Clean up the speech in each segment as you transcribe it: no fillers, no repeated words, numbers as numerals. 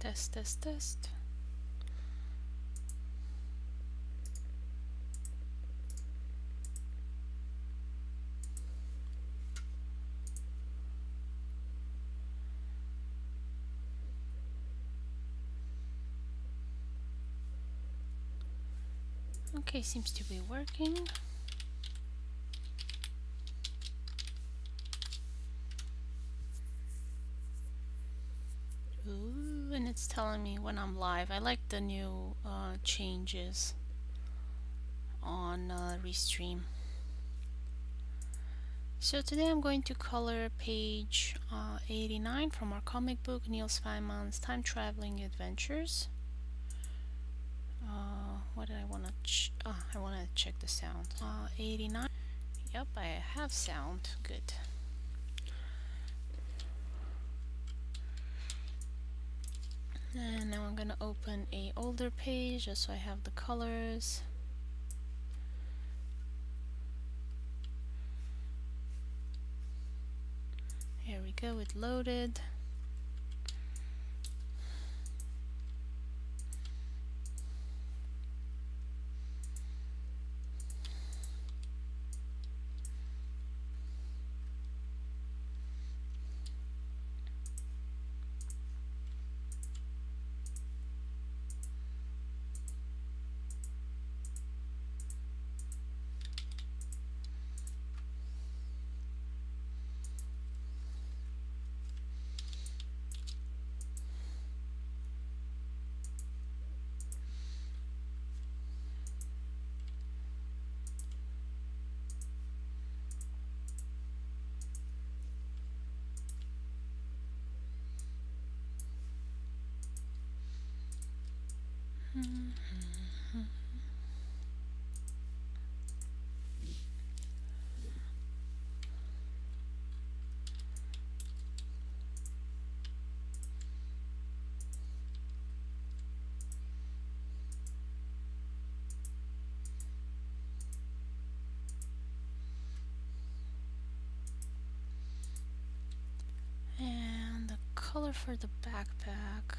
Test, test, test. Okay, seems to be working. Ooh, and it's telling me when I'm live. I like the new changes on Restream. So today I'm going to color page 89 from our comic book, Niels Feynman's Time Traveling Adventures. What did I want to I want to check the sound. 89. Yep, I have sound. Good. And now I'm gonna open a older page just so I have the colors. Here we go, it loaded. And the color for the backpack.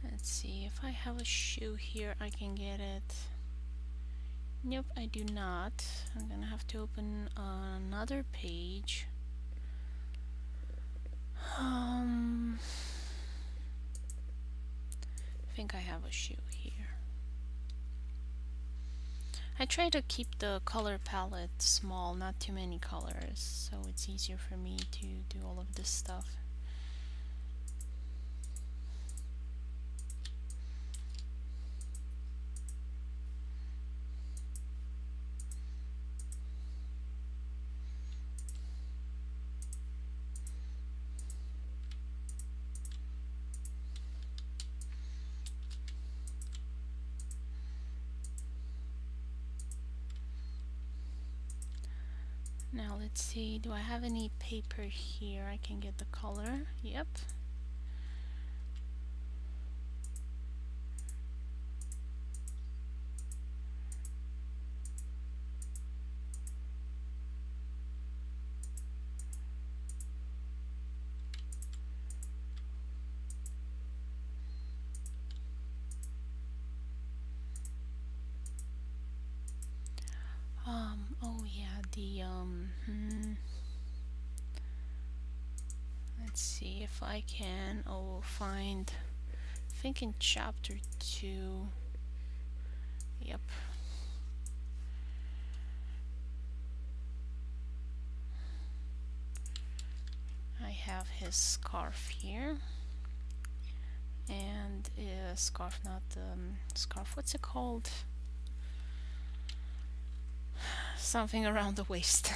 Let's see, if I have a shoe here, I can get it. Nope, I do not. I'm gonna have to open another page. I think I have a shoe here. I try to keep the color palette small, not too many colors, so it's easier for me to do all of this stuff. Now let's see, do I have any paper here? I can get the color. Yep. Oh yeah, let's see if I can, find, I think in chapter 2, yep. I have his scarf here, and a scarf, not scarf, what's it called? Something around the waist.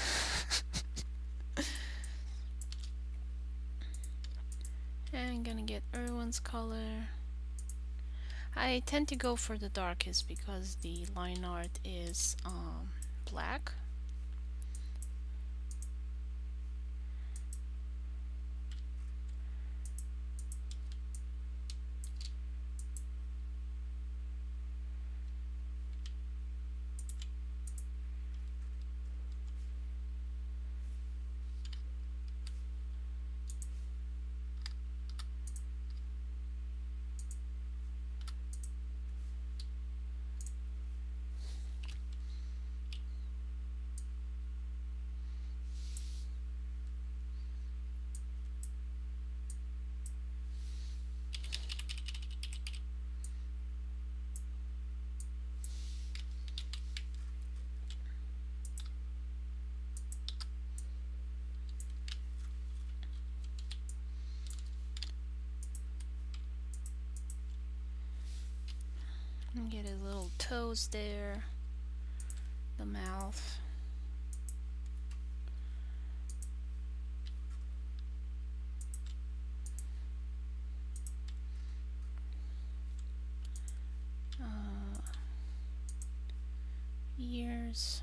And I'm gonna get Erwin's color. I tend to go for the darkest because the line art is black. Get his little toes there, the mouth. Ears.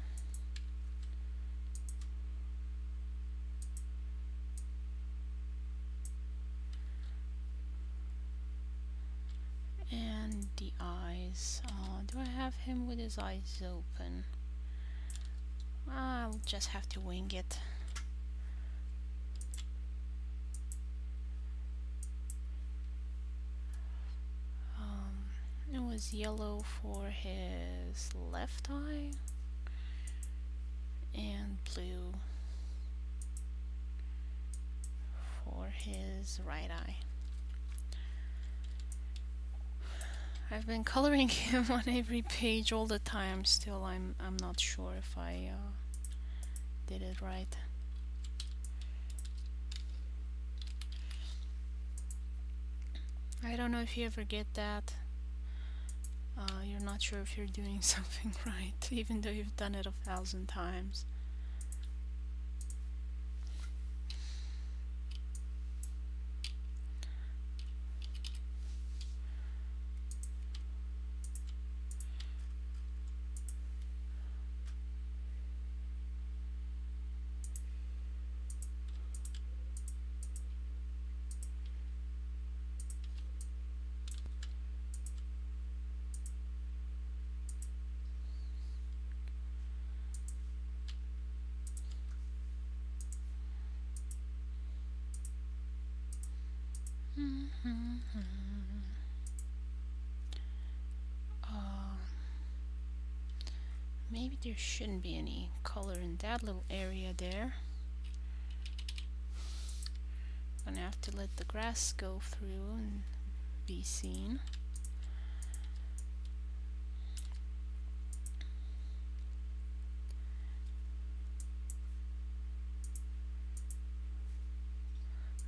And the eyes. Do I have him with his eyes open? I'll just have to wing it. It was yellow for his left eye and blue for his right eye. I've been coloring him on every page all the time. Still, I'm not sure if I did it right. I don't know if you ever get that. You're not sure if you're doing something right, even though you've done it 1,000 times. Maybe there shouldn't be any color in that little area there. I'm gonna have to let the grass go through and be seen.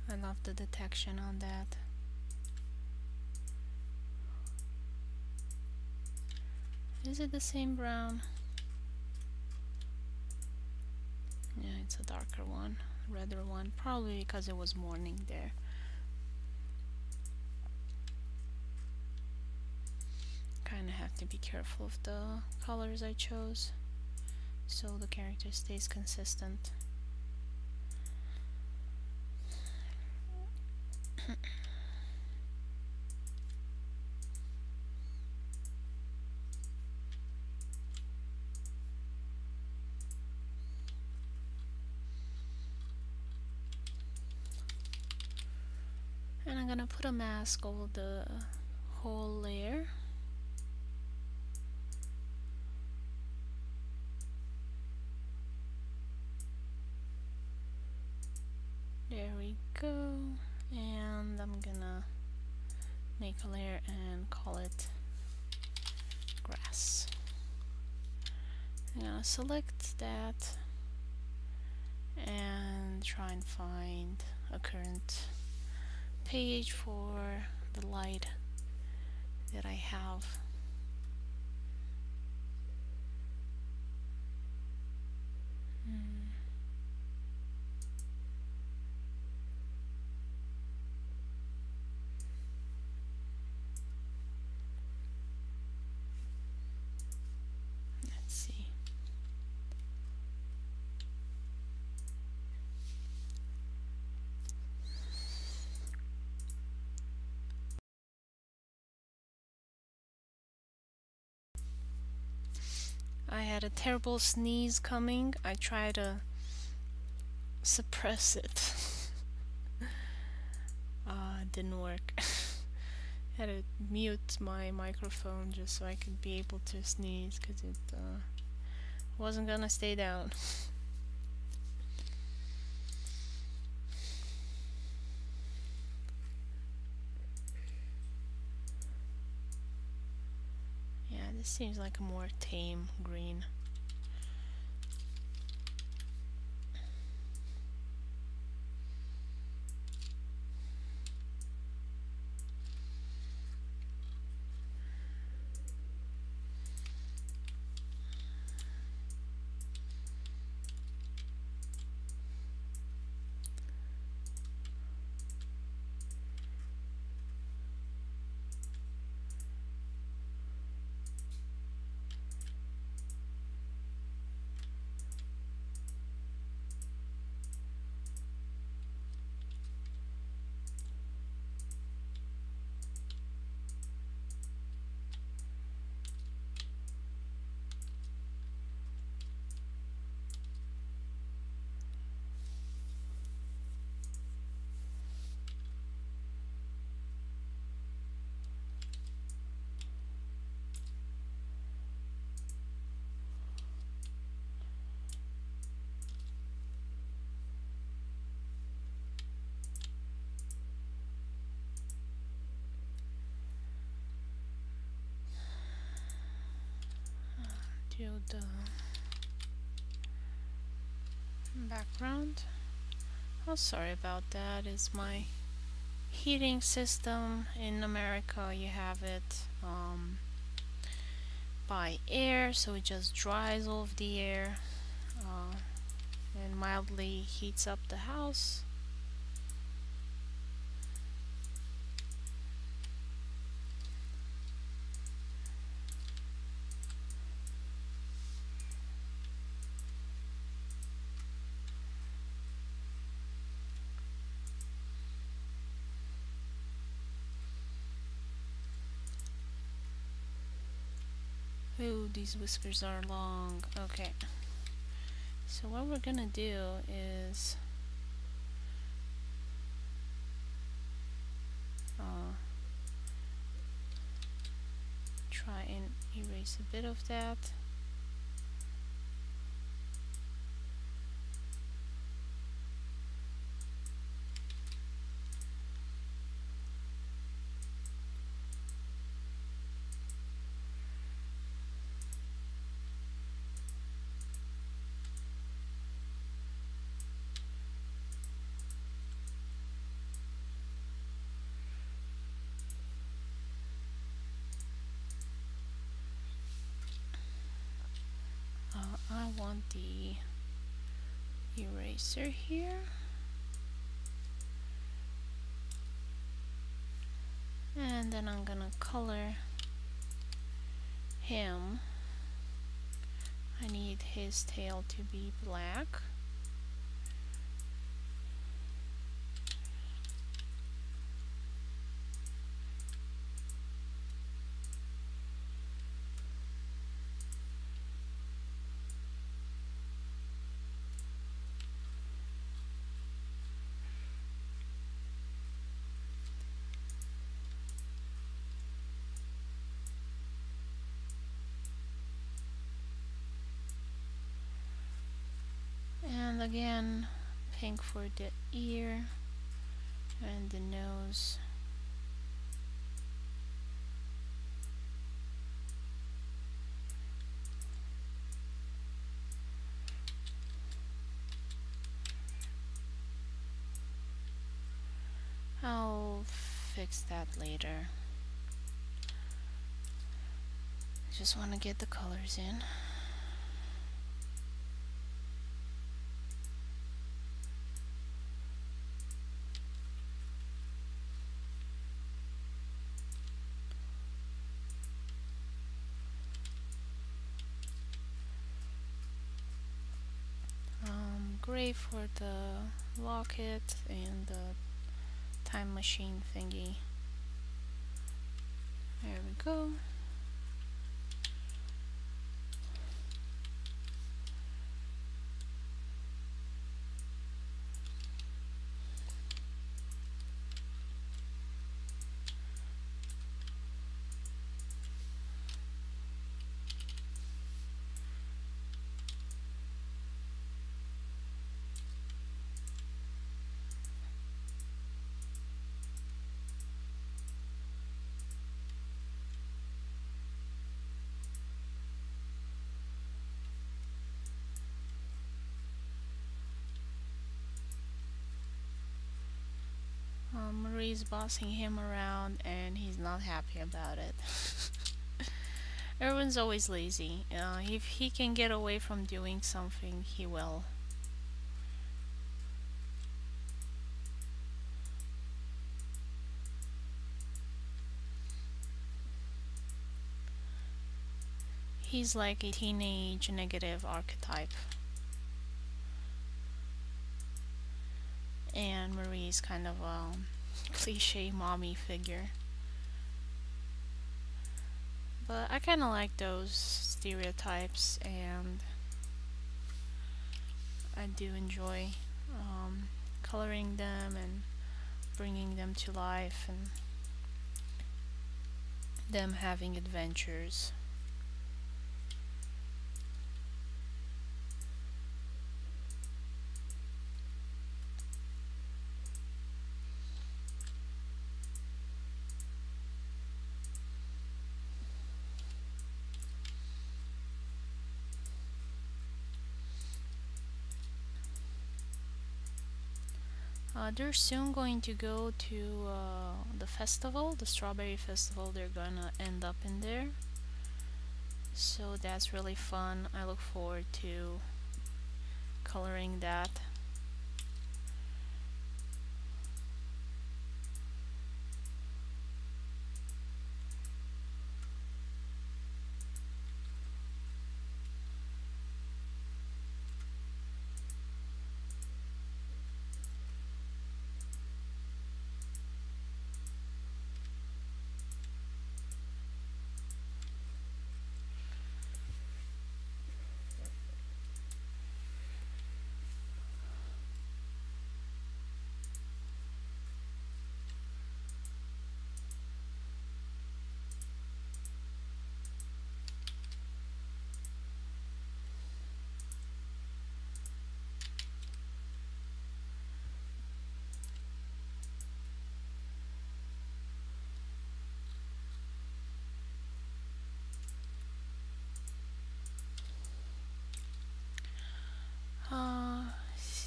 I love the detection on that. Is it the same brown? Yeah, it's a darker one, redder one, probably because it was morning there. Kinda have to be careful of the colors I chose so the character stays consistent. And I'm gonna put a mask over the whole layer. There we go. And I'm gonna make a layer and call it grass. I'm gonna select that and try and find a current page for the light that I have. Let's see. I had a terrible sneeze coming. I tried to suppress it. It didn't work. Had to mute my microphone just so I could be able to sneeze because it wasn't gonna stay down. Yeah, this seems like a more tame green. do the background. Oh, sorry about that. It's my heating system. In America you have it by air, so it just dries off the air and mildly heats up the house. Ooh, these whiskers are long. Okay. So what we're gonna do is try and erase a bit of that. I want the eraser here. And then I'm gonna color him. I need his tail to be black. And again, pink for the ear and the nose. I'll fix that later. Just want to get the colors in. Gray for the locket and the time machine thingy. There we go. Marie's bossing him around and he's not happy about it. Erwin's always lazy. If he can get away from doing something, he will. He's like a teenage negative archetype. And Marie's kind of a cliche mommy figure. But I kind of like those stereotypes, and I do enjoy coloring them and bringing them to life and them having adventures. They're soon going to go to the festival, the strawberry festival. They're gonna end up in there, so that's really fun. I look forward to coloring that.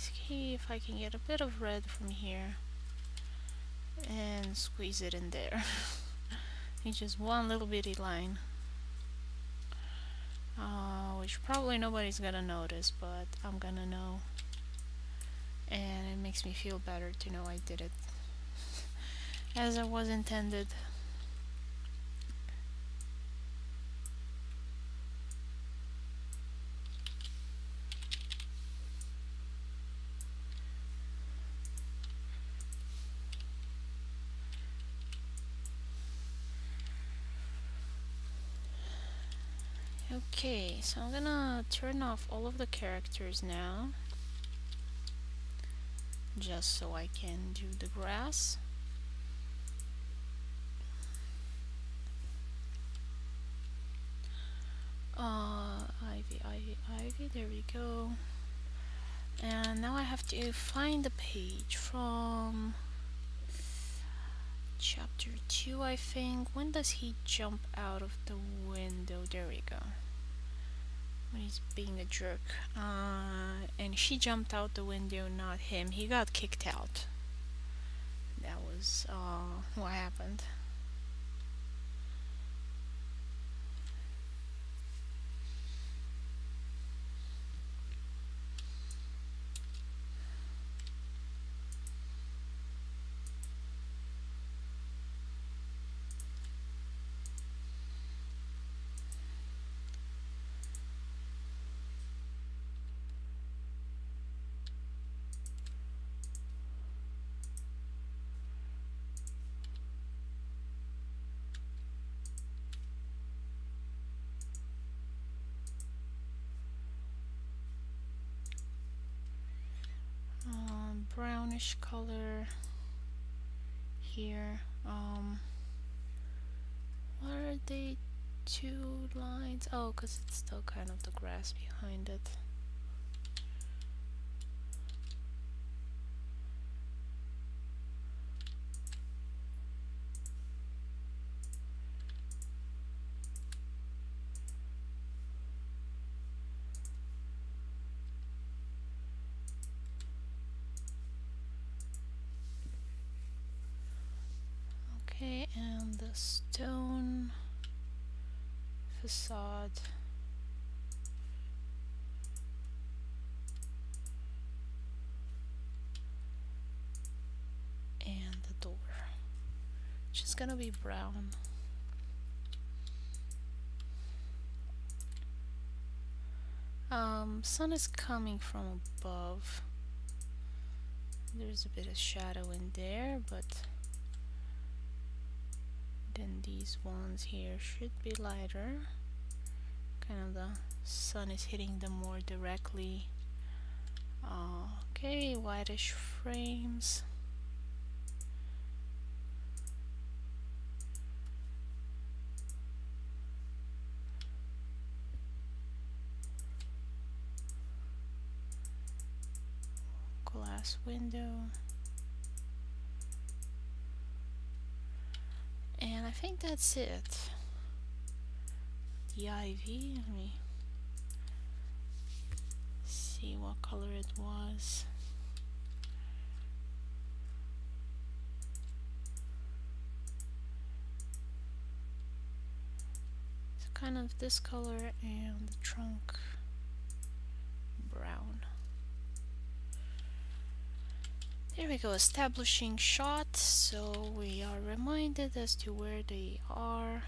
See if I can get a bit of red from here and squeeze it in there. It's just one little bitty line, which probably nobody's gonna notice, but I'm gonna know, and it makes me feel better to know I did it as it was intended. Okay, so I'm gonna turn off all of the characters now, just so I can do the grass. Ivy, ivy, ivy, there we go. And now I have to find the page from chapter 2, I think. When does he jump out of the window? There we go. When he's being a jerk. And she jumped out the window, not him. He got kicked out. That was what happened. Brownish color here. What are they? Two lines? Oh, because it's still kind of the grass behind it. Okay, and the stone facade. And the door, which is gonna be brown. Sun is coming from above. There's a bit of shadow in there, but then these ones here should be lighter. Kind of the sun is hitting them more directly. Okay, whitish frames. Glass window. And I think that's it. The ivy, let me see what color it was. kind of this color and the trunk brown. There we go, establishing shot, so we are reminded as to where they are.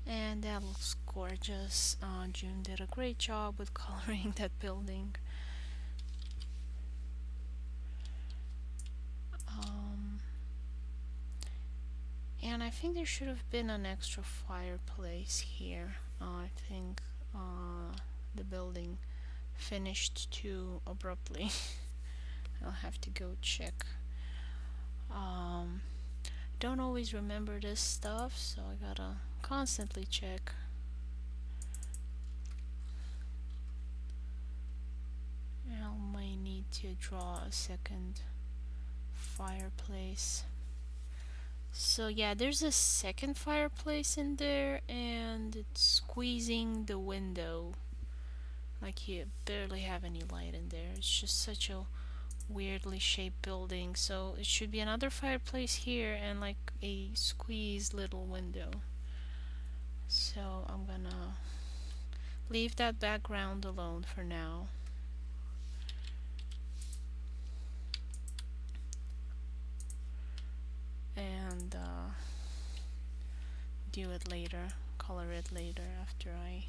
And that looks gorgeous. June did a great job with coloring that building. And I think there should have been an extra fireplace here. I think the building finished too abruptly. I'll have to go check. Don't always remember this stuff, so I gotta constantly check. I might need to draw a second fireplace. So yeah, there's a second fireplace in there and it's squeezing the window. Like you barely have any light in there. It's just such a weirdly shaped building. So it should be another fireplace here and like a squeezed little window. So I'm gonna leave that background alone for now. And do it later, color it later after I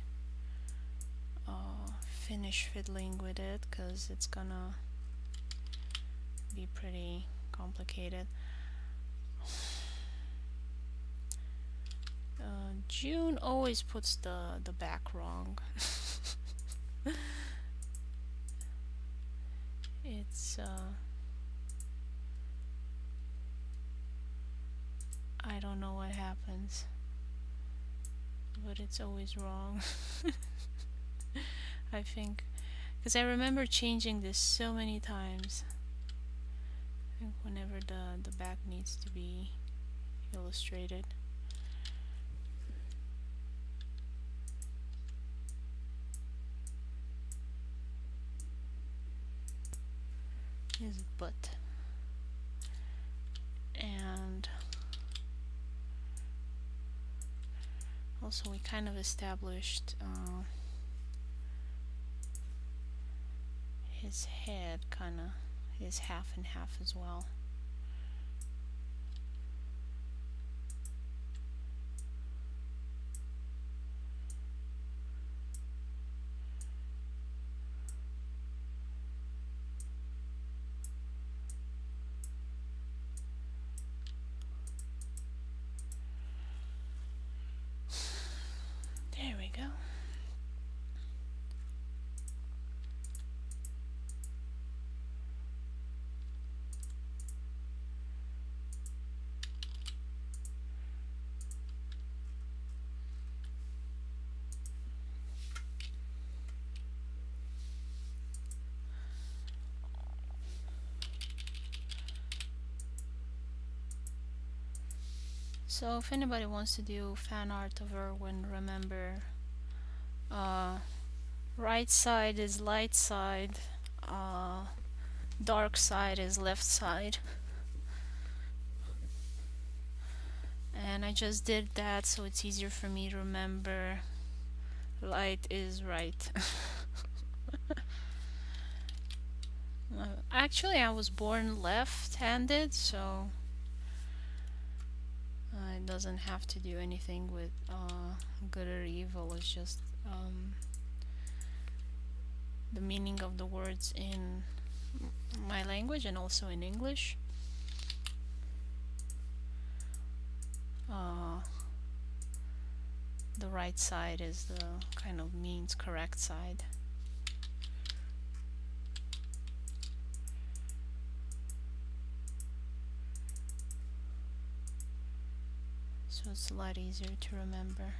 finish fiddling with it, because it's gonna be pretty complicated. June always puts the back wrong. It's I don't know what happens, but it's always wrong. I think, because I remember changing this so many times. I think whenever the back needs to be illustrated. Is but and also we kind of established his head kind of is half and half as well. There we go. So if anybody wants to do fan art of Erwin, remember right side is light side, dark side is left side. And I just did that so it's easier for me to remember. Light is right. Actually, I was born left-handed, so it doesn't have to do anything with good or evil. It's just the meaning of the words in my language and also in English. The right side is the kind of means correct side. So it's a lot easier to remember.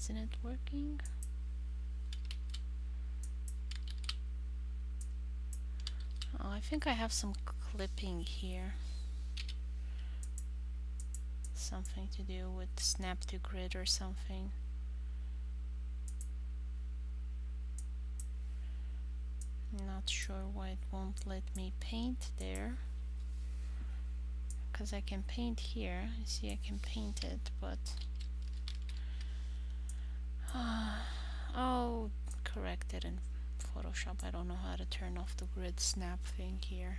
Isn't it working? Oh, I think I have some clipping here. Something to do with snap to grid or something. Not sure why it won't let me paint there. Because I can paint here. You see, I can paint it, but I'll correct it in Photoshop. I don't know how to turn off the grid snap thing here.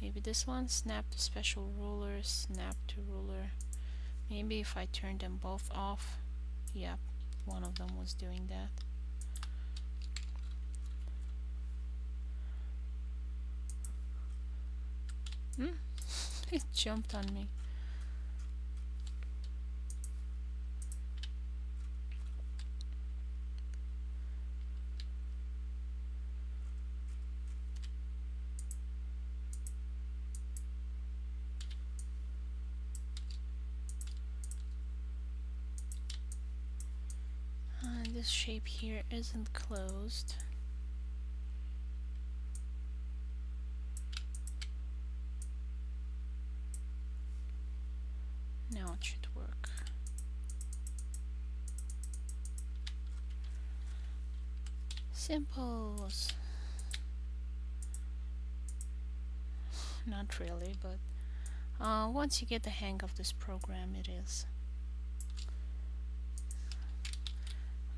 Maybe this one, snap to special ruler, snap to ruler. Maybe if I turn them both off. Yep, one of them was doing that. It jumped on me. This shape here isn't closed. Now it should work. Simples. Not really, but once you get the hang of this program, it is.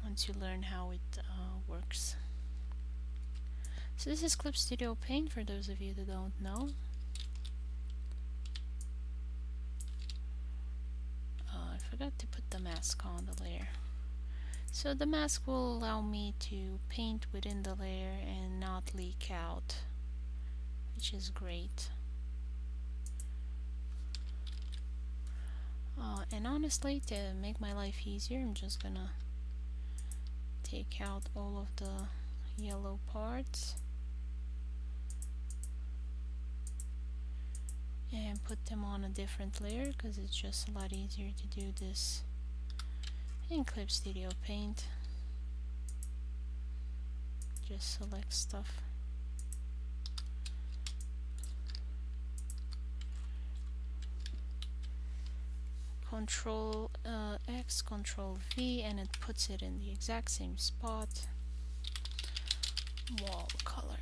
Once you learn how it works. So this is Clip Studio Paint for those of you that don't know. I forgot to put the mask on the layer. So the mask will allow me to paint within the layer and not leak out, which is great. And honestly, to make my life easier, I'm just gonna take out all of the yellow parts and put them on a different layer, because it's just a lot easier to do this in Clip Studio Paint. Just select stuff. Control X, Control V, and it puts it in the exact same spot. Wall color.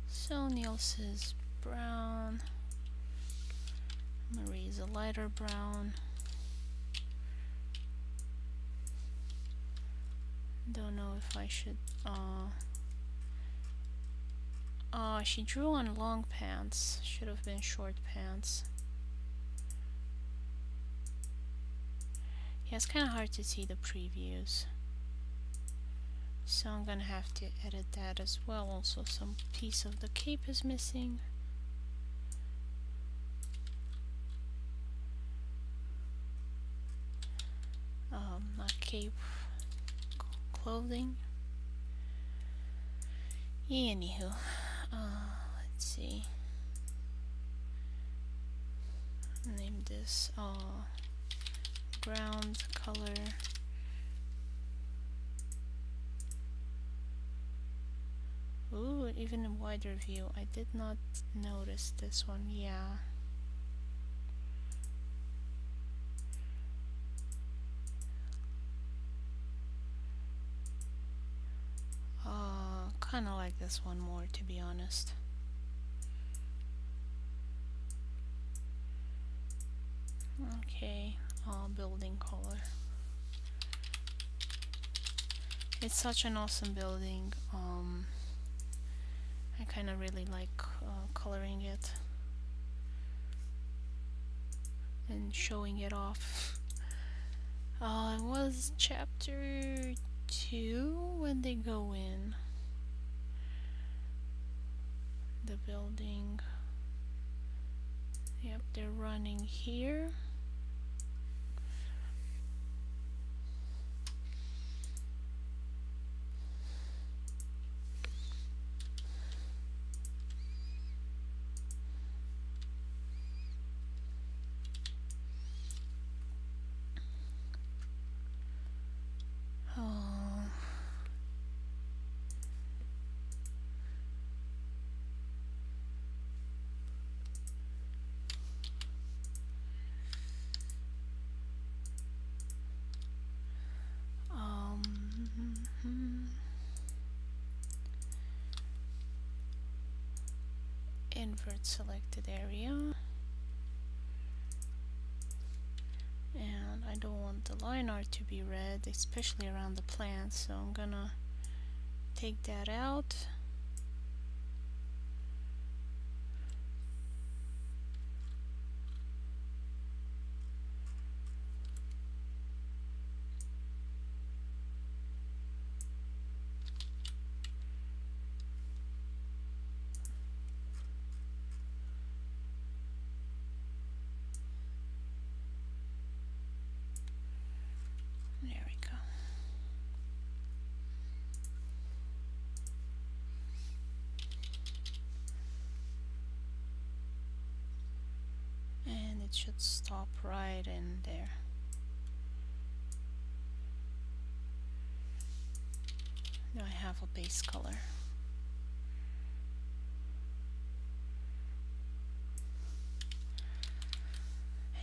So Niels is brown. Marie is a lighter brown. Don't know if I should. She drew on long pants. Should have been short pants. Yeah, it's kind of hard to see the previews. So I'm gonna have to edit that as well. Also, some piece of the cape is missing. Not cape, clothing. Anywho, let's see. Name this ground color. Ooh, even a wider view. I did not notice this one. Yeah. Kind of like this one more, to be honest. Okay, building color. It's such an awesome building. I kind of really like coloring it and showing it off. It was chapter 2 when they go in the building. Yep, they're running here. invert selected area, and I don't want the line art to be red, especially around the plant, so I'm gonna take that out. There we go. And it should stop right in there. Now I have a base color.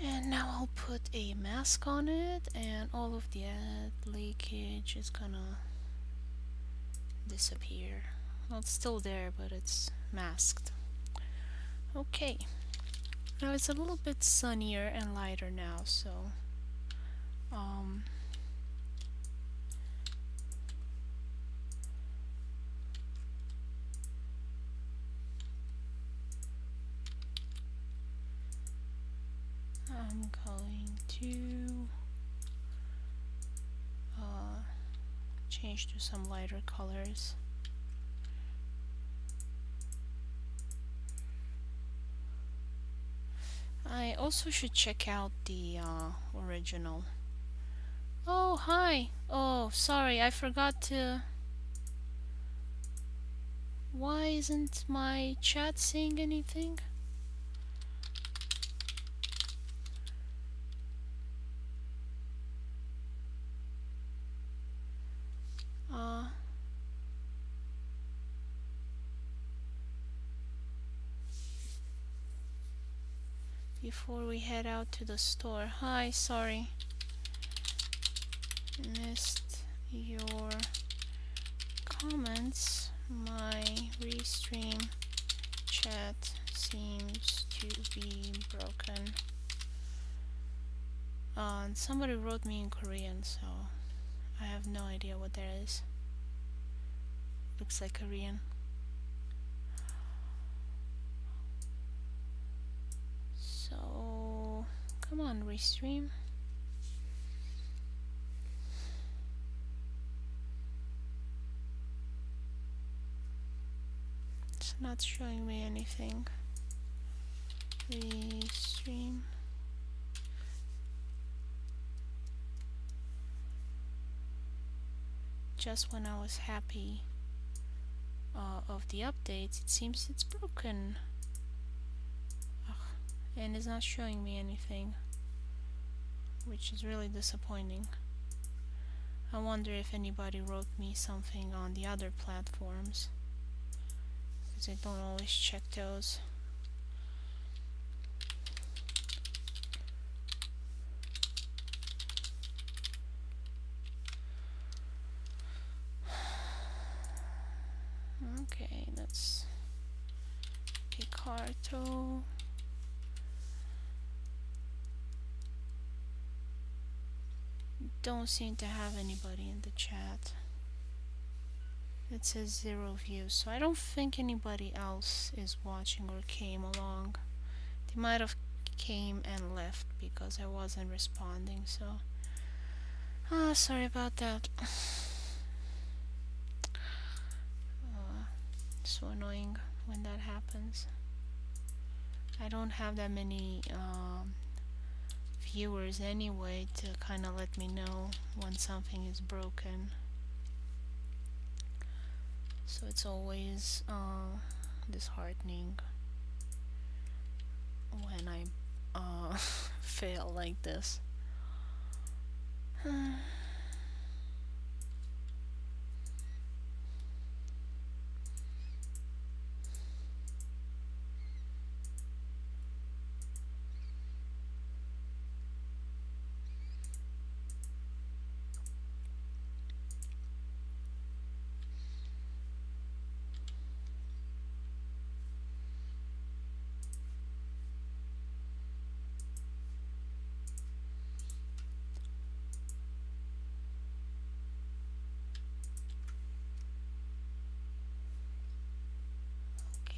And now I'll put a mask on it, and all of the leakage is gonna disappear. Well, it's still there, but it's masked. Okay. Now it's a little bit sunnier and lighter now, so I'm going to change to some lighter colors. I also should check out the original. Oh, hi! Oh, sorry, I forgot to... Why isn't my chat saying anything? Before we head out to the store. Hi, sorry. Missed your comments. My restream chat seems to be broken. And somebody wrote me in Korean, so I have no idea what that is. Looks like Korean. So, come on, restream. It's not showing me anything. Restream. Just when I was happy of the updates, it seems it's broken. Ugh. And it's not showing me anything, which is really disappointing. I wonder if anybody wrote me something on the other platforms, because I don't always check those. Okay, that's Picarto. Don't seem to have anybody in the chat. It says 0 views, so I don't think anybody else is watching or came along. They might have came and left because I wasn't responding, so sorry about that. So annoying when that happens. I don't have that many viewers anyway to kind of let me know when something is broken. So it's always disheartening when I fail like this.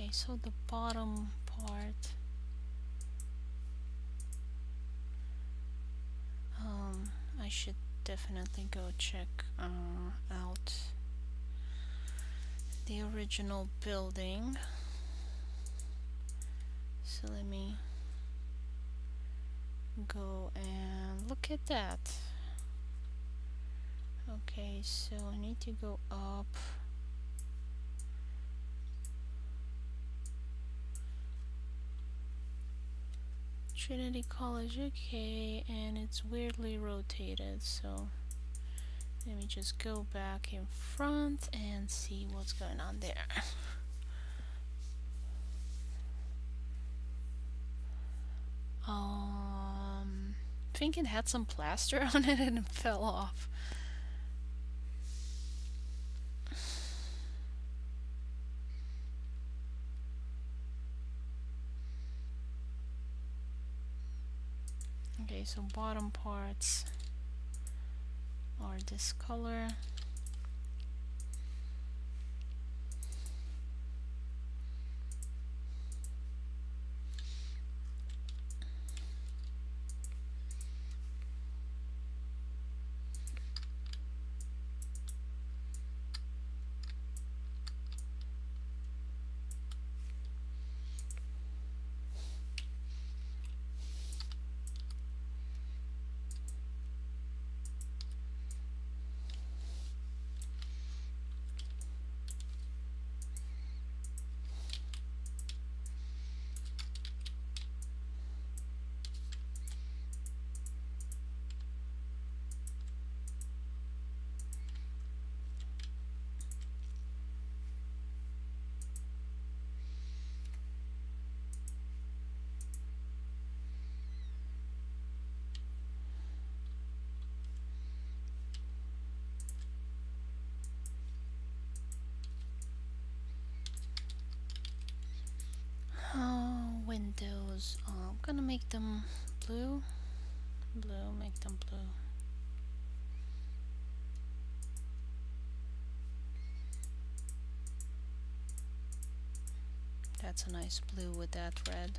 Okay, so the bottom part, I should definitely go check out the original building. So let me go and look at that. Okay, so I need to go up. Trinity College, okay, and it's weirdly rotated, so let me just go back in front and see what's going on there. I think it had some plaster on it and it fell off. Okay, so bottom parts are this color. Windows. I'm gonna make them blue. Make them blue. That's a nice blue with that red.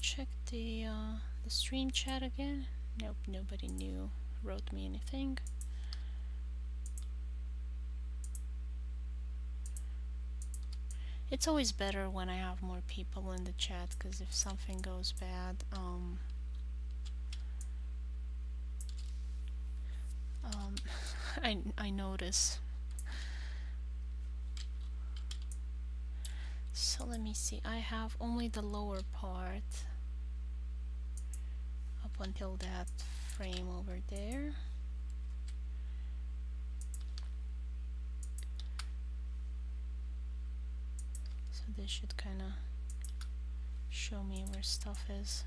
Check the stream chat again. Nope, nobody wrote me anything. It's always better when I have more people in the chat, because if something goes bad, I notice. So let me see. I have only the lower part up until that frame over there. So this should kind of show me where stuff is.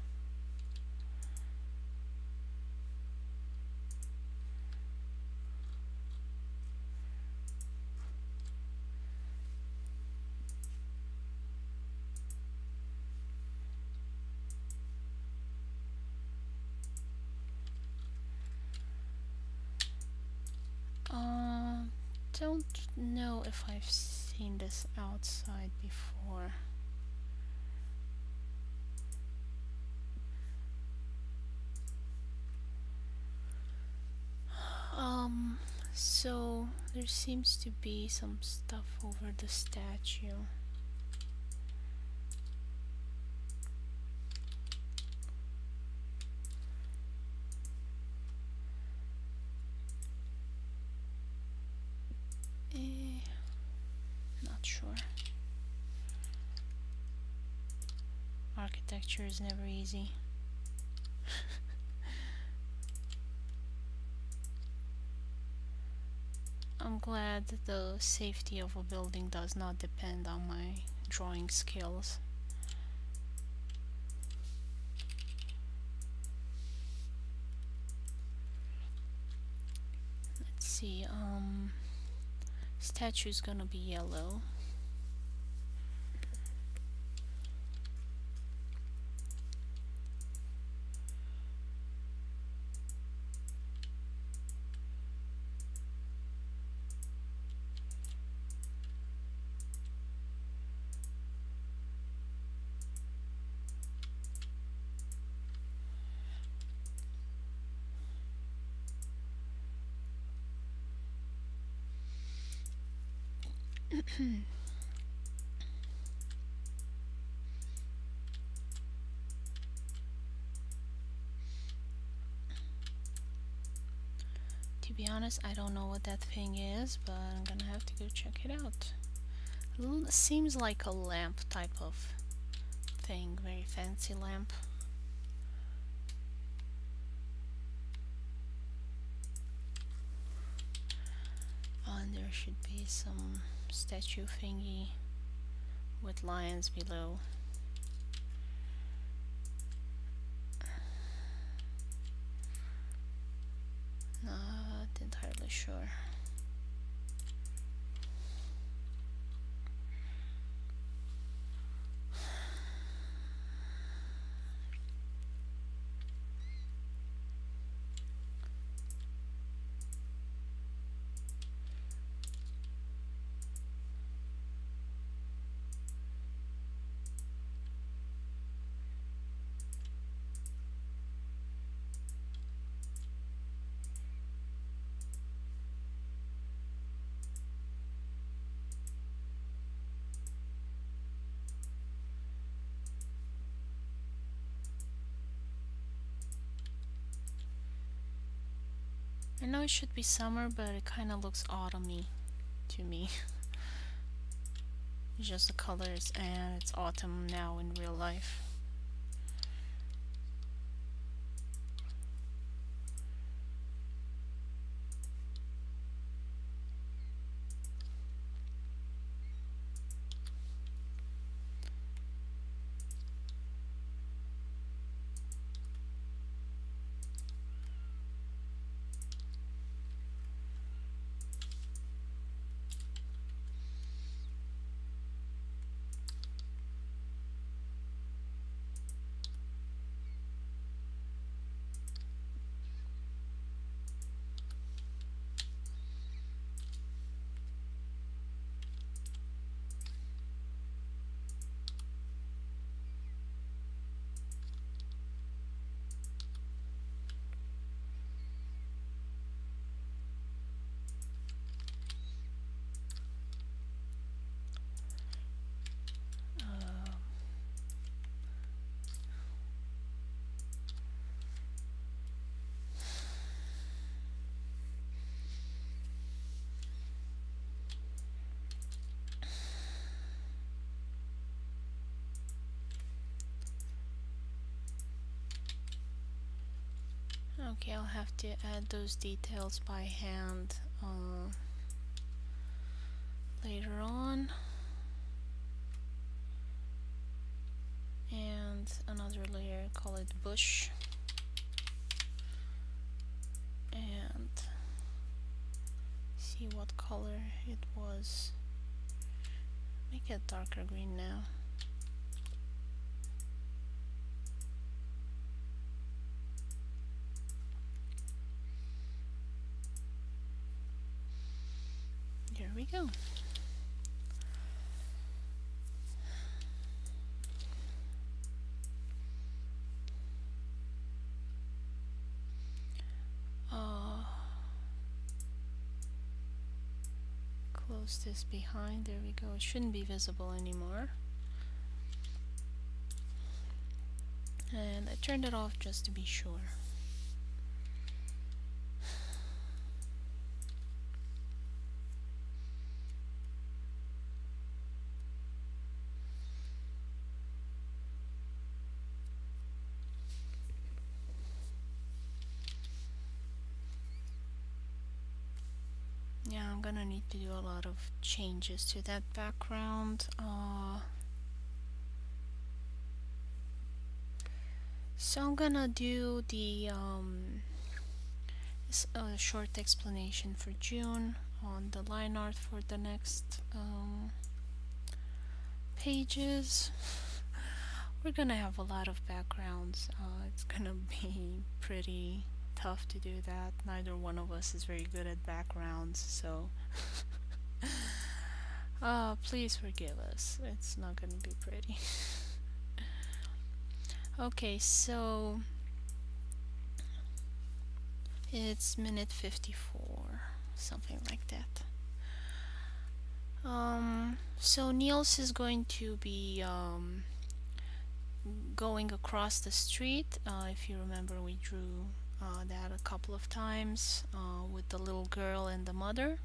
Don't know if I've seen this outside before. So there seems to be some stuff over the statue. Not sure. Architecture is never easy. I'm glad the safety of a building does not depend on my drawing skills. Let's see, statue is gonna be yellow. To be honest, I don't know what that thing is, but I'm gonna have to go check it out. Seems like a lamp type of thing, very fancy lamp. And there should be some statue thingy with lions below. Not entirely sure. I know it should be summer, but it kind of looks autumny to me. Just the colors, and it's autumn now in real life. Okay, I'll have to add those details by hand later on. And another layer, call it bush. And see what color it was. Make it darker green now. There we go. Close this behind. There we go. It shouldn't be visible anymore. And I turned it off just to be sure. Yeah, I'm gonna need to do a lot of changes to that background. So I'm gonna do the It's a short explanation for June on the line art for the next pages. We're gonna have a lot of backgrounds. It's gonna be pretty tough to do that. Neither one of us is very good at backgrounds, so please forgive us. It's not gonna be pretty. Okay, so it's minute 54, something like that. So Niels is going to be going across the street. If you remember, we drew that a couple of times with the little girl and the mother.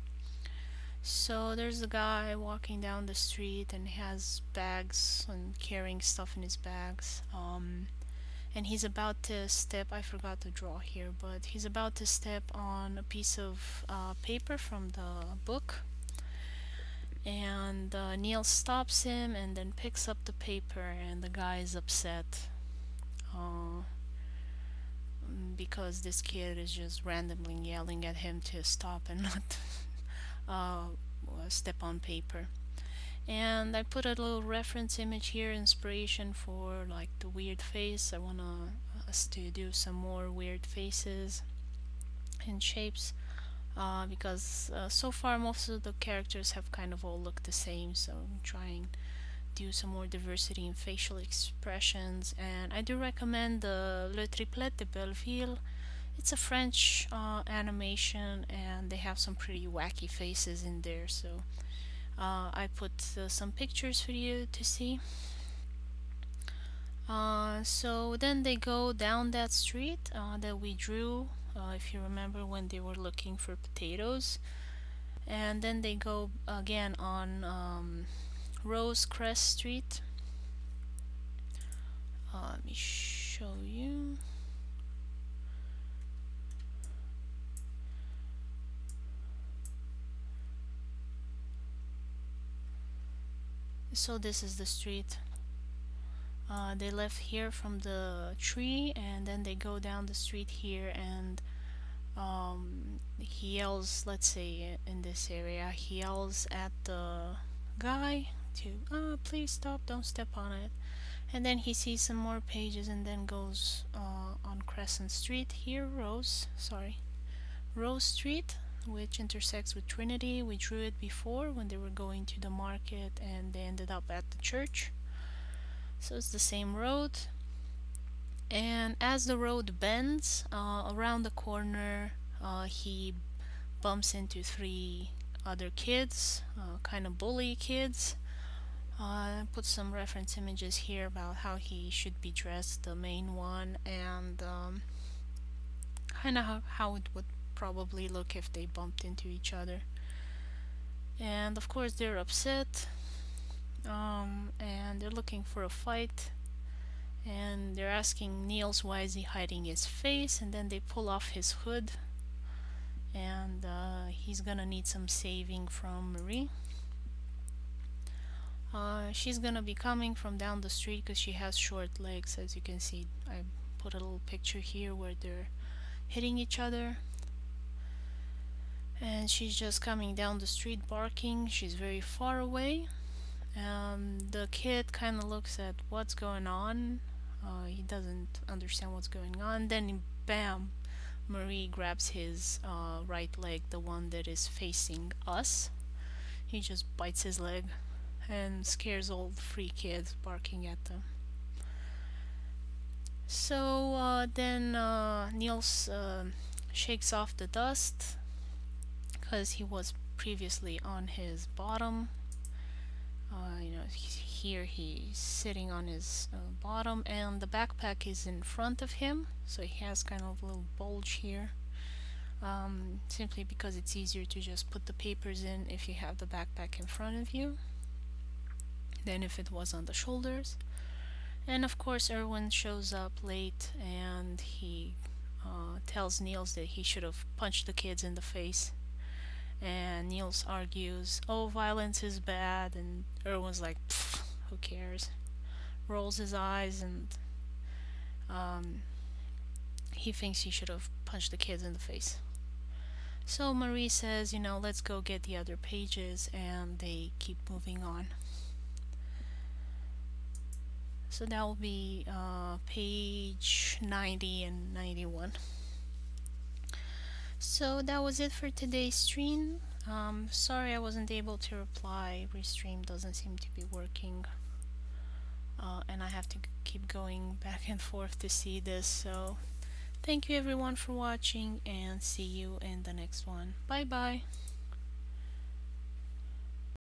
So there's a guy walking down the street and has bags and carrying stuff in his bags. And he's about to step, I forgot to draw here, but he's about to step on a piece of paper from the book. And Neil stops him and then picks up the paper, and the guy is upset because this kid is just randomly yelling at him to stop and not step on paper. And I put a little reference image here, inspiration for like the weird face. I want us to do some more weird faces and shapes because so far most of the characters have kind of all looked the same, so I'm trying to do some more diversity in facial expressions. And I do recommend the Le Triplet de Belleville. It's a French animation, and they have some pretty wacky faces in there, so I put some pictures for you to see. So then they go down that street that we drew, if you remember, when they were looking for potatoes. And then they go again on Rose Crest Street. Let me show you. So this is the street. They left here from the tree, and then they go down the street here, and he yells, let's say in this area, he yells at the guy to please stop, don't step on it. And then he sees some more pages and then goes on Crescent Street here, Rose Street, which intersects with Trinity. We drew it before when they were going to the market and they ended up at the church. So it's the same road. And as the road bends around the corner, he bumps into three other kids, kind of bully kids. Put some reference images here about how he should be dressed, the main one, and kind of how it would probably look if they bumped into each other. And of course they're upset, and they're looking for a fight, and they're asking Niels why is he hiding his face, and then they pull off his hood, and he's gonna need some saving from Marie. She's gonna be coming from down the street because she has short legs, as you can see. I put a little picture here where they're hitting each other, and she's just coming down the street barking. She's very far away. The kid kind of looks at what's going on. He doesn't understand what's going on. Then bam, Marie grabs his right leg, the one that is facing us. He just bites his leg and scares all three kids barking at them. So then Niels shakes off the dust because he was previously on his bottom. Here he's sitting on his bottom, and the backpack is in front of him, so he has kind of a little bulge here, simply because it's easier to just put the papers in if you have the backpack in front of you than if it was on the shoulders. And of course Erwin shows up late, and he tells Niels that he should have punched the kids in the face. And Niels argues, oh, violence is bad, and Erwin's like, who cares? Rolls his eyes, and he thinks he should have punched the kids in the face. So Marie says, let's go get the other pages, and they keep moving on. So that will be page 90 and 91. So that was it for today's stream. Sorry I wasn't able to reply. Restream doesn't seem to be working. And I have to keep going back and forth to see this. So thank you everyone for watching, and see you in the next one. Bye bye.